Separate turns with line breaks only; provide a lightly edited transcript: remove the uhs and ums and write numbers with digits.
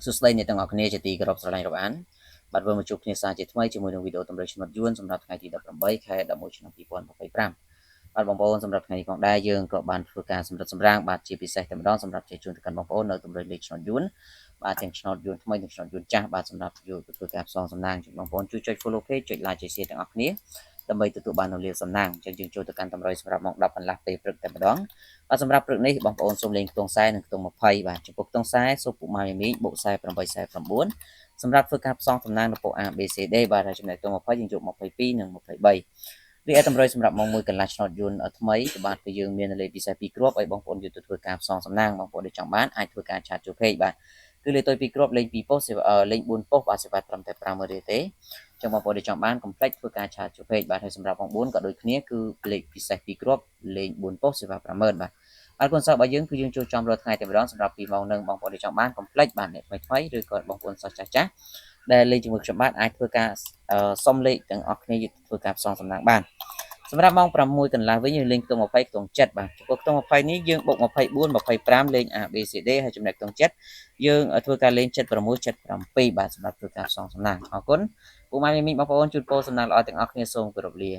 សួស្តីអ្នកទាំងអស់គ្នាជាទីគោរពស្រឡាញ់រាប់អានបាទវិលមកជួបគ្នាសាជាថ្មីជាមួយនឹងវីដេអូតម្រូវឆ្នោតយួនសម្រាប់ថ្ងៃទី18ខែ11ឆ្នាំ2025បាទបងប្អូនសម្រាប់ថ្ងៃនេះផងដែរយើងក៏បានធ្វើការសម្រិតសម្រាំងបាទជាពិសេសតែម្ដងសម្រាប់ជ័យជូនទៅកាន់បងប្អូននៅតម្រូវលេខឆ្នោតយួនបាទទាំងឆ្នោតយួនថ្មីនិងឆ្នោតយួនចាស់បាទសម្រាប់យកទៅធ្វើការផ្សងសំណាងជូនបងប្អូនជួយចុច follow page ចុច like ចុច share ទាំងអស់គ្នាដើម្បីទទួលបាននូវលាភសំណាងអញ្ចឹងយើងចូលទៅកាន់តម្រូវសម្រាប់ម៉ោង10កន្លះពេលព្រឹកតែម្ដងបាទសម្រាប់ព្រឹកនេះបងប្អូនសូមលេងខ្ទង់40និងខ្ទង់20បាទចំពោះខ្ទង់40សូមពុកម៉ាមីមីបូក4849សម្រាប់ធ្វើការផ្សងសំណាងនៅពុក A B C D បាទហើយចំណែកខ្ទង់20យើងយក22និង23រីឯតម្រូវសម្រាប់ម៉ោង1កន្លះឆ្នោតយួនថ្មីក៏បាទគឺយើងមានលេខពិសេស2គ្រាប់ឲ្យបងប្អូនយកទៅធ្វើការផ្សងសំណាងបងប្អូនដែលចង់បានអាចធ្វើការឆាតចូល page បាទគឺលេខទុយ2គ្រាប់លេខ2ប៉ុស្តិ៍លេខ4ប៉ុស្តិ៍បាទសេវាត្រឹមតែ50000រៀលទេចឹងបងប្អូនដែលចង់បានកុំភ្លេចធ្វើការឆាតចូល page បាទហើយសម្រាប់ម៉ោង4ក៏ដូចគ្នាគឺលេខពិសេស2គ្រាប់លេខ4ប៉ុស្តិ៍សេវា50000បាទបាទគុណសិស្សរបស់យើងគឺយើងចូលចំរាល់ថ្ងៃតែម្ដងសម្រាប់2ម៉ោងនឹងបងប្អូនដែលចង់បានកុំភ្លេចបាទអ្នកថ្មីឬក៏បងប្អូនសិស្សចាស់ដែលលេងជាមួយខ្ញុំបាទអាចធ្វើការសុំលេខទាំងអស់គ្នាយកធ្វើការផ្សងសំណាងបានសម្រាប់ម៉ោង6កន្លះវិញយើងលេងខ្ទង់20ខ្ទង់7បាទចំពោះខ្ទង់20នេះយើងបុក24 25លេង A B C D ហើយចំណែកខ្ទង់7យើងធ្វើការលេង76 77បាទសម្រាប់ធ្វើការផ្សងសំណាងអរគុណពុកម៉ែមីមីបងប្អូនជូនពរសំណាងល្អទាំងអស់គ្នាសូមគោរពលា